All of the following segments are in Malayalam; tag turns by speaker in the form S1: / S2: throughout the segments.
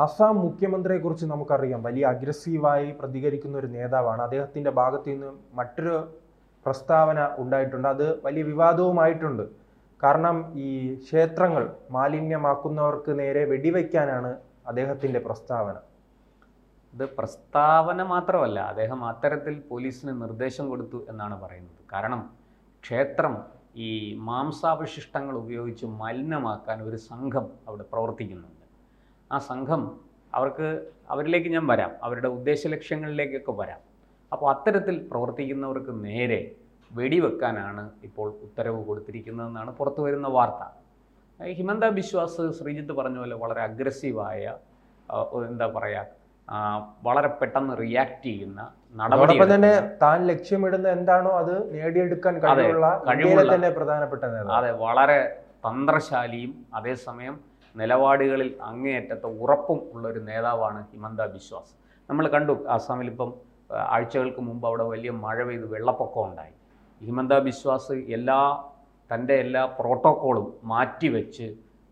S1: ആസാം മുഖ്യമന്ത്രിയെക്കുറിച്ച് നമുക്കറിയാം, വലിയ അഗ്രസീവായി പ്രതികരിക്കുന്ന ഒരു നേതാവാണ്. അദ്ദേഹത്തിൻ്റെ ഭാഗത്തു നിന്ന് മറ്റൊരു പ്രസ്താവന ഉണ്ടായിട്ടുണ്ട്. അത് വലിയ വിവാദവുമായിട്ടുണ്ട്. കാരണം ഈ ക്ഷേത്രങ്ങൾ മാലിന്യമാക്കുന്നവർക്ക് നേരെ വെടിവെക്കാനാണ് അദ്ദേഹത്തിൻ്റെ പ്രസ്താവന.
S2: ഇത് പ്രസ്താവന മാത്രമല്ല, അദ്ദേഹം അത്തരത്തിൽ പോലീസിന് നിർദ്ദേശം കൊടുത്തു എന്നാണ് പറയുന്നത്. കാരണം ക്ഷേത്രം ഈ മാംസാവശിഷ്ടങ്ങൾ ഉപയോഗിച്ച് മലിനമാക്കാൻ ഒരു സംഘം അവിടെ പ്രവർത്തിക്കുന്നുണ്ട്. ആ സംഘം അവരിലേക്ക് ഞാൻ വരാം, അവരുടെ ഉദ്ദേശ ലക്ഷ്യങ്ങളിലേക്കൊക്കെ വരാം. അപ്പോൾ അത്തരത്തിൽ പ്രവർത്തിക്കുന്നവർക്ക് നേരെ വെടിവെക്കാനാണ് ഇപ്പോൾ ഉത്തരവ് കൊടുത്തിരിക്കുന്നതെന്നാണ് പുറത്തു വരുന്ന വാർത്ത. ഹിമന്ത ബിശ്വാസ് ശ്രീജിത്ത് പറഞ്ഞ പോലെ വളരെ അഗ്രസീവായ, എന്താ പറയുക, വളരെ പെട്ടെന്ന് റിയാക്ട് ചെയ്യുന്ന നടപടി
S1: തന്നെ താൻ ലക്ഷ്യമിടുന്ന എന്താണോ അത് നേടിയെടുക്കാൻ കഴിവുള്ള പ്രധാനപ്പെട്ട നേതാവ്.
S2: അതെ, വളരെ തന്ത്രശാലിയും അതേസമയം നിലപാടുകളിൽ അങ്ങേയറ്റത്തെ ഉറപ്പും ഉള്ളൊരു നേതാവാണ് ഹിമന്ത ബിശ്വാസ്. നമ്മൾ കണ്ടു ആസാമിൽ ഇപ്പം ആഴ്ചകൾക്ക് മുമ്പ് അവിടെ വലിയ മഴ പെയ്ത് വെള്ളപ്പൊക്കം ഉണ്ടായി. ഹിമന്ത ബിശ്വാസ് തൻ്റെ എല്ലാ പ്രോട്ടോക്കോളും മാറ്റിവെച്ച്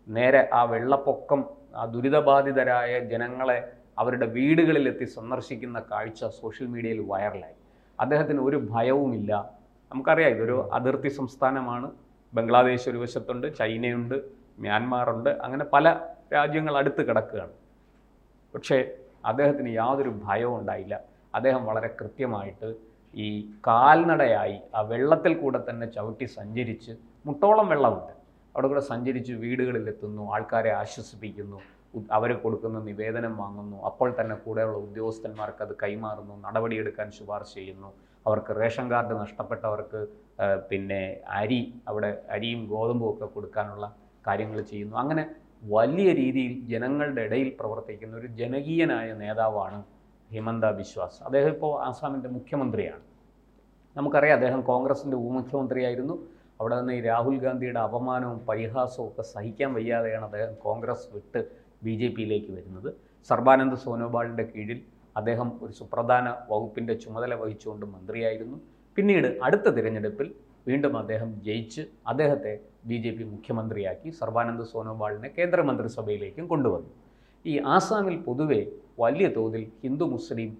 S2: നേരെ ആ വെള്ളപ്പൊക്കം, ആ ദുരിതബാധിതരായ ജനങ്ങളെ അവരുടെ വീടുകളിലെത്തി സന്ദർശിക്കുന്ന കാഴ്ച സോഷ്യൽ മീഡിയയിൽ വൈറലായി. അദ്ദേഹത്തിന് ഒരു ഭയവുമില്ല. നമുക്കറിയാം, ഇതൊരു അതിർത്തി സംസ്ഥാനമാണ്. ബംഗ്ലാദേശ് ഒരു വശത്തുണ്ട്, ചൈനയുണ്ട്, മ്യാൻമാറുണ്ട്, അങ്ങനെ പല രാജ്യങ്ങൾ അടുത്ത് കിടക്കുകയാണ്. പക്ഷേ അദ്ദേഹത്തിന് യാതൊരു ഭയവും ഉണ്ടായില്ല. അദ്ദേഹം വളരെ കൃത്യമായിട്ട് ഈ കാൽനടയായി ആ വെള്ളത്തിൽ കൂടെ തന്നെ ചവിട്ടി സഞ്ചരിച്ച്, മുട്ടോളം വെള്ളമുണ്ട്, അവിടെ കൂടെ സഞ്ചരിച്ച് വീടുകളിലെത്തുന്നു, ആൾക്കാരെ ആശ്വസിപ്പിക്കുന്നു, അവർ കൊടുക്കുന്ന നിവേദനം വാങ്ങുന്നു, അപ്പോൾ തന്നെ കൂടെയുള്ള ഉദ്യോഗസ്ഥന്മാർക്ക് അത് കൈമാറുന്നു, നടപടിയെടുക്കാൻ ശുപാർശ ചെയ്യുന്നു. അവർക്ക് റേഷൻ കാർഡ് നഷ്ടപ്പെട്ടവർക്ക് പിന്നെ അരിയും ഗോതമ്പും ഒക്കെ കൊടുക്കാനുള്ള കാര്യങ്ങൾ ചെയ്യുന്നു. അങ്ങനെ വലിയ രീതിയിൽ ജനങ്ങളുടെ ഇടയിൽ പ്രവർത്തിക്കുന്ന ഒരു ജനകീയനായ നേതാവാണ് ഹിമന്ത ബിശ്വാസ്. അദ്ദേഹം ഇപ്പോൾ ആസാമിൻ്റെ മുഖ്യമന്ത്രിയാണ്. നമുക്കറിയാം, അദ്ദേഹം കോൺഗ്രസിൻ്റെ ഉപമുഖ്യമന്ത്രിയായിരുന്നു. അവിടെ നിന്ന് ഈ രാഹുൽ ഗാന്ധിയുടെ അപമാനവും പരിഹാസവും ഒക്കെ സഹിക്കാൻ വയ്യാതെയാണ് അദ്ദേഹം കോൺഗ്രസ് വിട്ട് BJPയിലേക്ക് വരുന്നത്. സർബാനന്ദ് സോനോവാളിൻ്റെ കീഴിൽ അദ്ദേഹം ഒരു സുപ്രധാന വകുപ്പിൻ്റെ ചുമതല വഹിച്ചുകൊണ്ട് മന്ത്രിയായിരുന്നു. പിന്നീട് അടുത്ത തിരഞ്ഞെടുപ്പിൽ വീണ്ടും അദ്ദേഹം ജയിച്ച് അദ്ദേഹത്തെ BJP മുഖ്യമന്ത്രിയാക്കി. സർബാനന്ദ് സോനോവാളിനെ കേന്ദ്രമന്ത്രിസഭയിലേക്കും കൊണ്ടുവന്നു. ഈ ആസാമിൽ പൊതുവെ വലിയ തോതിൽ ഹിന്ദു മുസ്ലിം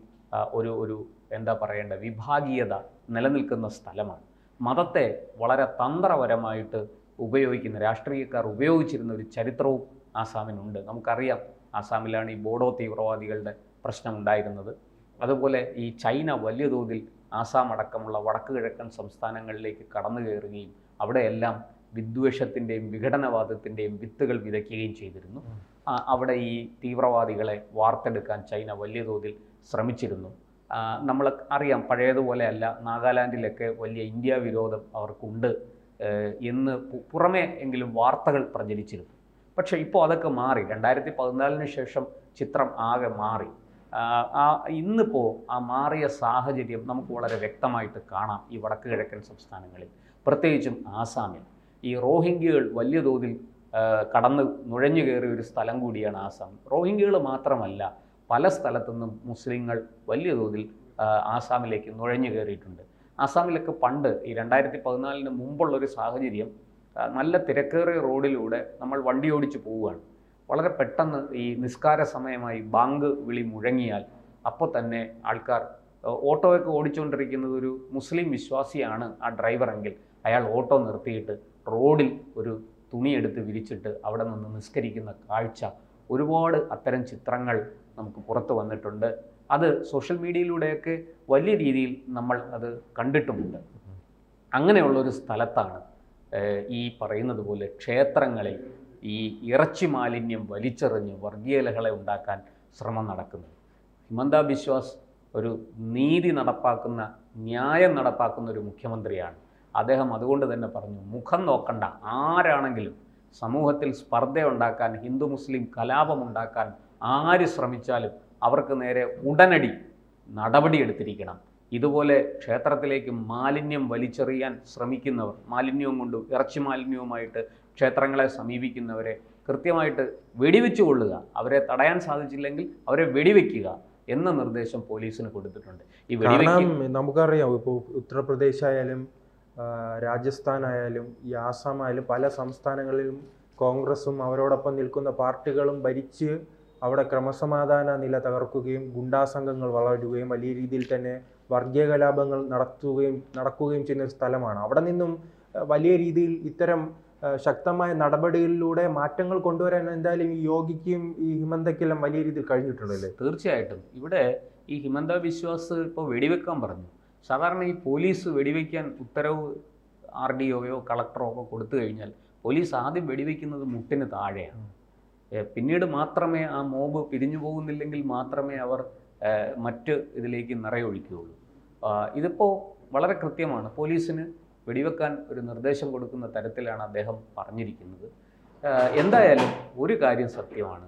S2: ഒരു എന്താ പറയേണ്ട വിഭാഗീയത നിലനിൽക്കുന്ന സ്ഥലമാണ്. മതത്തെ വളരെ തന്ത്രപരമായിട്ട് ഉപയോഗിക്കുന്ന രാഷ്ട്രീയക്കാർ ഉപയോഗിച്ചിരുന്ന ഒരു ചരിത്രവും ആസാമിനുണ്ട്. നമുക്കറിയാം, ആസാമിലാണ് ഈ ബോഡോ തീവ്രവാദികളുടെ പ്രശ്നം ഉണ്ടായിരുന്നത്. അതുപോലെ ഈ ചൈന വലിയ തോതിൽ ആസാം അടക്കമുള്ള വടക്ക് കിഴക്കൻ സംസ്ഥാനങ്ങളിലേക്ക് കടന്നു കയറുകയും അവിടെയെല്ലാം വിദ്വേഷത്തിൻ്റെയും വിഘടനവാദത്തിൻ്റെയും വിത്തുകൾ വിതയ്ക്കുകയും ചെയ്തിരുന്നു. അവിടെ ഈ തീവ്രവാദികളെ വാർത്തെടുക്കാൻ ചൈന വലിയ തോതിൽ ശ്രമിച്ചിരുന്നു. നമ്മൾ അറിയാം, പഴയതുപോലെയല്ല, നാഗാലാൻഡിലൊക്കെ വലിയ ഇന്ത്യ വിരോധം അവർക്കുണ്ട് എന്ന് പുറമേ എങ്കിലും വാർത്തകൾ പ്രചരിച്ചിരുന്നു. പക്ഷേ ഇപ്പോൾ അതൊക്കെ മാറി. 2014 ശേഷം ചിത്രം ആകെ മാറി. ഇന്നിപ്പോൾ ആ മാറിയ സാഹചര്യം നമുക്ക് വളരെ വ്യക്തമായിട്ട് കാണാം ഈ വടക്ക് കിഴക്കൻ സംസ്ഥാനങ്ങളിൽ, പ്രത്യേകിച്ചും ആസാമിൽ. ഈ റോഹിംഗ്യകൾ വലിയ തോതിൽ നുഴഞ്ഞു കയറിയ ഒരു സ്ഥലം കൂടിയാണ് ആസാം. റോഹിംഗ്യകൾ മാത്രമല്ല, പല സ്ഥലത്തുനിന്നും മുസ്ലിങ്ങൾ വലിയ തോതിൽ ആസാമിലേക്ക് നുഴഞ്ഞു കയറിയിട്ടുണ്ട്. ആസാമിലൊക്കെ പണ്ട് ഈ 2014 മുമ്പുള്ളൊരു സാഹചര്യം, നല്ല തിരക്കേറിയ റോഡിലൂടെ നമ്മൾ വണ്ടി ഓടിച്ച് പോവുകയാണ്. വളരെ പെട്ടെന്ന് ഈ നിസ്കാര സമയമായി ബാങ്ക് വിളി മുഴങ്ങിയാൽ അപ്പോൾ തന്നെ ആൾക്കാർ, ഓട്ടോയൊക്കെ ഓടിച്ചുകൊണ്ടിരിക്കുന്നത് ഒരു മുസ്ലിം വിശ്വാസിയാണ് ആ ഡ്രൈവറെങ്കിൽ, അയാൾ ഓട്ടോ നിർത്തിയിട്ട് റോഡിൽ ഒരു തുണിയെടുത്ത് വിരിച്ചിട്ട് അവിടെ നിന്ന് നിസ്കരിക്കുന്ന കാഴ്ച, ഒരുപാട് അത്തരം ചിത്രങ്ങൾ നമുക്ക് പുറത്തു വന്നിട്ടുണ്ട്. അത് സോഷ്യൽ മീഡിയയിലൂടെയൊക്കെ വലിയ രീതിയിൽ നമ്മൾ അത് കണ്ടിട്ടുമുണ്ട്. അങ്ങനെയുള്ളൊരു സ്ഥലത്താണ് ഈ പറയുന്നത് പോലെ ക്ഷേത്രങ്ങളിൽ ഈ ഇറച്ചി മാലിന്യം വലിച്ചെറിഞ്ഞ് വർഗീയ ലഹള ഉണ്ടാക്കാൻ ശ്രമം നടക്കുന്നത്. ഹിമന്ത ബിശ്വാസ് ഒരു നീതി നടപ്പാക്കുന്ന, ന്യായം നടപ്പാക്കുന്ന ഒരു മുഖ്യമന്ത്രിയാണ്. അദ്ദേഹം അതുകൊണ്ട് തന്നെ പറഞ്ഞു, മുഖം നോക്കണ്ട, ആരാണെങ്കിലും സമൂഹത്തിൽ സ്പർദ്ധയുണ്ടാക്കാൻ, ഹിന്ദു മുസ്ലിം കലാപമുണ്ടാക്കാൻ ആര് ശ്രമിച്ചാലും അവർക്ക് നേരെ ഉടനടി നടപടിയെടുത്തിരിക്കണം. ഇതുപോലെ ക്ഷേത്രത്തിലേക്ക് മാലിന്യം വലിച്ചെറിയാൻ ശ്രമിക്കുന്നവർ, മാലിന്യവും കൊണ്ട്, ഇറച്ചി മാലിന്യവുമായിട്ട് ക്ഷേത്രങ്ങളെ സമീപിക്കുന്നവരെ കൃത്യമായിട്ട് വെടിവെച്ചു കൊള്ളുക, അവരെ തടയാൻ സാധിച്ചില്ലെങ്കിൽ അവരെ വെടിവെക്കുക എന്ന നിർദ്ദേശം പോലീസിന് കൊടുത്തിട്ടുണ്ട്. ഈ
S1: നമുക്കറിയാം, ഇപ്പോൾ ഉത്തർപ്രദേശ് ആയാലും രാജസ്ഥാൻ ആയാലും ഈ ആസാം ആയാലും പല സംസ്ഥാനങ്ങളിലും കോൺഗ്രസും അവരോടൊപ്പം നിൽക്കുന്ന പാർട്ടികളും ഭരിച്ച് അവിടെ ക്രമസമാധാന നില തകർക്കുകയും ഗുണ്ടാസംഘങ്ങൾ വളരുകയും വലിയ രീതിയിൽ തന്നെ വർഗീയ കലാപങ്ങൾ നടക്കുകയും ചെയ്യുന്ന ഒരു സ്ഥലമാണ്. അവിടെ നിന്നും വലിയ രീതിയിൽ ഇത്തരം ശക്തമായ നടപടികളിലൂടെ മാറ്റങ്ങൾ കൊണ്ടുവരാൻ എന്തായാലും ഈ യോഗിക്കും ഈ ഹിമന്തയ്ക്കെല്ലാം വലിയ രീതിയിൽ കഴിഞ്ഞിട്ടുണ്ടല്ലേ?
S2: തീർച്ചയായിട്ടും. ഇവിടെ ഈ ഹിമന്ത ബിശ്വാസ് ഇപ്പോൾ വെടിവെക്കാൻ പറഞ്ഞു. സാധാരണ ഈ പോലീസ് വെടിവെക്കാൻ ഉത്തരവ് RDOയോ കളക്ടറോ ഒക്കെ കൊടുത്തു കഴിഞ്ഞാൽ പോലീസ് ആദ്യം വെടിവെക്കുന്നത് മുട്ടിന് താഴെയാണ്. പിന്നീട് മാത്രമേ ആ മോബ് പിരിഞ്ഞു പോകുന്നില്ലെങ്കിൽ മാത്രമേ അവർ മറ്റ് ഇതിലേക്ക് നിറയൊഴിക്കുകയുള്ളൂ. ഇതിപ്പോൾ വളരെ കൃത്യമാണ്. പോലീസിന് വെടിവെക്കാൻ ഒരു നിർദ്ദേശം കൊടുക്കുന്ന തരത്തിലാണ് അദ്ദേഹം പറഞ്ഞിരിക്കുന്നത്. എന്തായാലും ഒരു കാര്യം സത്യമാണ്,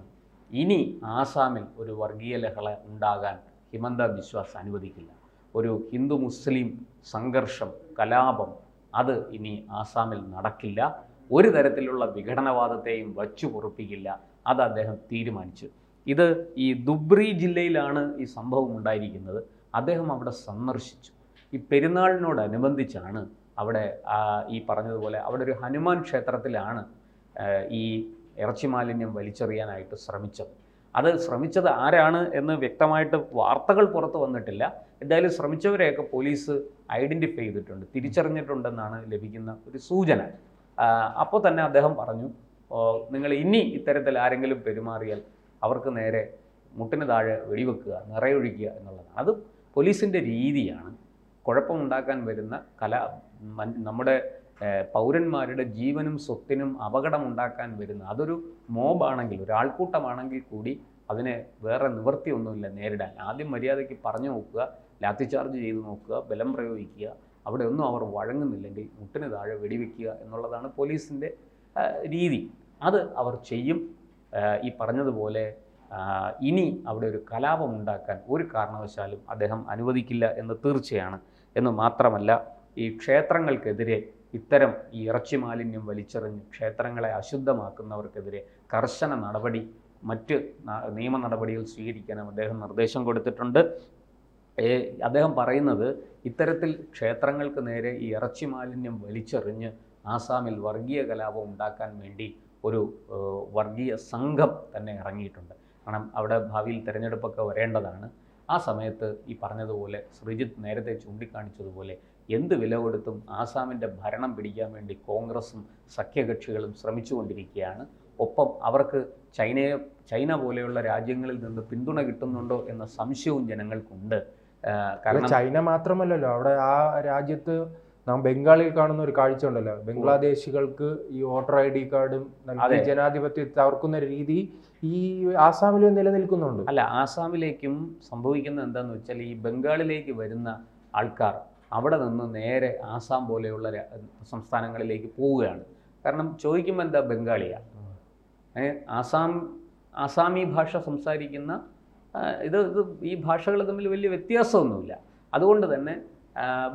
S2: ഇനി ആസാമിൽ ഒരു വർഗീയ ലഹള ഉണ്ടാകാൻ ഹിമന്ത ബിശ്വാസ് അനുവദിക്കില്ല. ഒരു ഹിന്ദു മുസ്ലിം സംഘർഷം, കലാപം അത് ഇനി ആസാമിൽ നടക്കില്ല. ഒരു തരത്തിലുള്ള വിഘടനവാദത്തെയും വച്ചു പൊറുപ്പിക്കില്ല. അത് അദ്ദേഹം തീരുമാനിച്ചു. ഇത് ഈ ദുബ്രി ജില്ലയിലാണ് ഈ സംഭവം ഉണ്ടായിരിക്കുന്നത്. അദ്ദേഹം അവിടെ സന്ദർശിച്ചു. ഈ പെരുന്നാളിനോടനുബന്ധിച്ചാണ് അവിടെ ഈ പറഞ്ഞതുപോലെ അവിടെ ഒരു ഹനുമാൻ ക്ഷേത്രത്തിലാണ് ഈ ഇറച്ചി മാലിന്യം വലിച്ചെറിയാനായിട്ട് ശ്രമിച്ചത്. അത് ശ്രമിച്ചത് ആരാണ് എന്ന് വ്യക്തമായിട്ട് വാർത്തകൾ പുറത്തു വന്നിട്ടില്ല. എന്തായാലും ശ്രമിച്ചവരെയൊക്കെ പോലീസ് ഐഡൻറ്റിഫൈ ചെയ്തിട്ടുണ്ട്, തിരിച്ചറിഞ്ഞിട്ടുണ്ടെന്നാണ് ലഭിക്കുന്ന ഒരു സൂചന. അപ്പോൾ തന്നെ അദ്ദേഹം പറഞ്ഞു, നിങ്ങൾ ഇനി ഇത്തരത്തിൽ ആരെങ്കിലും പെരുമാറിയാൽ അവർക്ക് നേരെ മുട്ടിന് താഴെ വെടിവെക്കുക, നിറയൊഴിക്കുക എന്നുള്ളതാണ്. അത് പോലീസിൻ്റെ രീതിയാണ്. കുഴപ്പമുണ്ടാക്കാൻ വരുന്ന നമ്മുടെ പൗരന്മാരുടെ ജീവനും സ്വത്തിനും അപകടമുണ്ടാക്കാൻ വരുന്ന അതൊരു മോബാണെങ്കിൽ, ഒരു ആൾക്കൂട്ടമാണെങ്കിൽ കൂടി അതിനെ വേറെ നിവൃത്തിയൊന്നുമില്ല നേരിടാൻ. ആദ്യം മര്യാദയ്ക്ക് പറഞ്ഞു നോക്കുക, ലാത്തി ചാർജ് ചെയ്ത് നോക്കുക, ബലം പ്രയോഗിക്കുക. അവിടെ ഒന്നും അവർ വഴങ്ങുന്നില്ലെങ്കിൽ മുട്ടിന് താഴെ വെടിവെക്കുക എന്നുള്ളതാണ് പോലീസിൻ്റെ രീതി. അത് അവർ ചെയ്യും. ഈ പറഞ്ഞതുപോലെ ഇനി അവിടെ ഒരു കലാപം ഉണ്ടാക്കാൻ ഒരു കാരണവശാലും അദ്ദേഹം അനുവദിക്കില്ല എന്ന് തീർച്ചയാണ്. എന്ന് മാത്രമല്ല, ഈ ക്ഷേത്രങ്ങൾക്കെതിരെ ഇത്തരം ഈ ഇറച്ചി മാലിന്യം വലിച്ചെറിഞ്ഞ് ക്ഷേത്രങ്ങളെ അശുദ്ധമാക്കുന്നവർക്കെതിരെ കർശന നടപടി, മറ്റ് നിയമ നടപടികൾ സ്വീകരിക്കാനും അദ്ദേഹം നിർദ്ദേശം കൊടുത്തിട്ടുണ്ട്. അദ്ദേഹം പറയുന്നത്, ഇത്തരത്തിൽ ക്ഷേത്രങ്ങൾക്ക് നേരെ ഈ ഇറച്ചി മാലിന്യം വലിച്ചെറിഞ്ഞ് ആസാമിൽ വർഗീയ കലാപം ഉണ്ടാക്കാൻ വേണ്ടി ഒരു വർഗീയ സംഘം തന്നെ ഇറങ്ങിയിട്ടുണ്ട്. കാരണം അവിടെ ഭാവിയിൽ തിരഞ്ഞെടുപ്പൊക്കെ വരേണ്ടതാണ്. ആ സമയത്ത് ഈ പറഞ്ഞതുപോലെ ശ്രീജിത്ത് നേരത്തെ ചൂണ്ടിക്കാണിച്ചതുപോലെ എന്ത് വില കൊടുത്തും ആസാമിൻ്റെ ഭരണം പിടിക്കാൻ വേണ്ടി കോൺഗ്രസും സഖ്യകക്ഷികളും ശ്രമിച്ചുകൊണ്ടിരിക്കുകയാണ്. ഒപ്പം അവർക്ക് ചൈന പോലെയുള്ള രാജ്യങ്ങളിൽ നിന്ന് പിന്തുണ കിട്ടുന്നുണ്ടോ എന്ന സംശയവും ജനങ്ങൾക്കുണ്ട്.
S1: കാരണം ചൈന മാത്രമല്ലല്ലോ, അവിടെ ആ രാജ്യത്ത് നാം ബംഗാളിൽ കാണുന്ന ഒരു കാഴ്ച ഉണ്ടല്ലോ, ബംഗ്ലാദേശികൾക്ക് ഈ വോട്ടർ ID കാർഡും നൽകി ജനാധിപത്യത്തെ തകർക്കുന്ന രീതി ഈ ആസാമിലും നിലനിൽക്കുന്നുണ്ട്.
S2: അല്ല, ആസാമിലേക്കും സംഭവിക്കുന്നത് എന്താണെന്ന് വെച്ചാൽ, ഈ ബംഗാളിലേക്ക് വരുന്ന ആൾക്കാർ അവിടെ നിന്ന് നേരെ ആസാം പോലെയുള്ള സംസ്ഥാനങ്ങളിലേക്ക് പോവുകയാണ്. കാരണം ചോദിക്കുമ്പോൾ എന്താ ബംഗാളിയാണ്, ആസാമി ഭാഷ സംസാരിക്കുന്ന ഇത് ഈ ഭാഷകൾ തമ്മിൽ വലിയ വ്യത്യാസമൊന്നുമില്ല. അതുകൊണ്ട് തന്നെ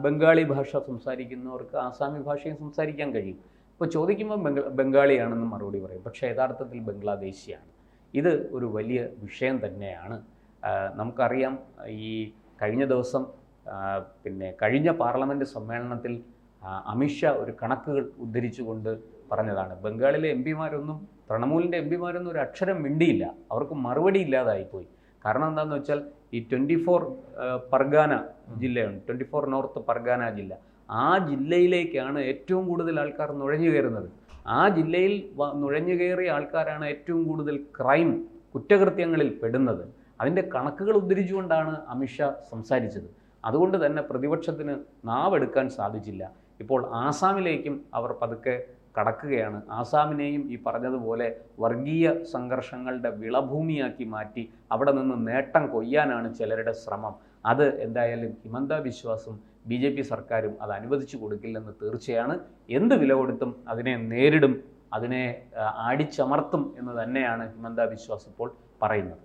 S2: ബംഗാളി ഭാഷ സംസാരിക്കുന്നവർക്ക് ആസാമി ഭാഷയും സംസാരിക്കാൻ കഴിയും. ഇപ്പോൾ ചോദിക്കുമ്പോൾ ബംഗാളിയാണെന്ന് മറുപടി പറയും, പക്ഷേ യഥാർത്ഥത്തിൽ ബംഗ്ലാദേശിയാണ്. ഇത് ഒരു വലിയ വിഷയം തന്നെയാണ്. നമുക്കറിയാം, ഈ കഴിഞ്ഞ ദിവസം കഴിഞ്ഞ പാർലമെൻറ്റ് സമ്മേളനത്തിൽ അമിത്ഷാ ഒരു കണക്കുകൾ ഉദ്ധരിച്ചുകൊണ്ട് പറഞ്ഞതാണ്, ബംഗാളിലെ MP-മാരൊന്നും, തൃണമൂലിൻ്റെ MP-മാരൊന്നും ഒരു അക്ഷരം മിണ്ടിയില്ല, അവർക്ക് മറുപടി ഇല്ലാതായിപ്പോയി. കാരണം എന്താണെന്ന് വെച്ചാൽ, ഈ 24 പർഗാന ജില്ലയുണ്ട്, 24 നോർത്ത് പർഗാന ജില്ല. ആ ജില്ലയിലേക്കാണ് ഏറ്റവും കൂടുതൽ ആൾക്കാർ നുഴഞ്ഞു കയറുന്നത്. ആ ജില്ലയിൽ നുഴഞ്ഞു കയറിയ ആൾക്കാരാണ് ഏറ്റവും കൂടുതൽ കുറ്റകൃത്യങ്ങളിൽ പെടുന്നത്. അതിൻ്റെ കണക്കുകൾ ഉദ്ധരിച്ചുകൊണ്ടാണ് അമിത്ഷാ സംസാരിച്ചത്. അതുകൊണ്ട് തന്നെ പ്രതിപക്ഷത്തിന് നാവെടുക്കാൻ സാധിച്ചില്ല. ഇപ്പോൾ ആസാമിലേക്കും അവർ പതുക്കെ കടക്കുകയാണ്. ആസാമിനെയും ഈ പറഞ്ഞതുപോലെ വർഗീയ സംഘർഷങ്ങളുടെ വിളഭൂമിയാക്കി മാറ്റി അവിടെ നിന്ന് നേട്ടം കൊയ്യാനാണ് ചിലരുടെ ശ്രമം. അത് എന്തായാലും ഹിമന്ത ബിശ്വാസും BJP സർക്കാരും അത് അനുവദിച്ചു കൊടുക്കില്ലെന്ന് തീർച്ചയാണ്. എന്ത് വില കൊടുത്തും അതിനെ നേരിടും, അതിനെ ആടിച്ചമർത്തും എന്ന് തന്നെയാണ് ഹിമന്ത ബിശ്വാസ് ഇപ്പോൾ പറയുന്നത്.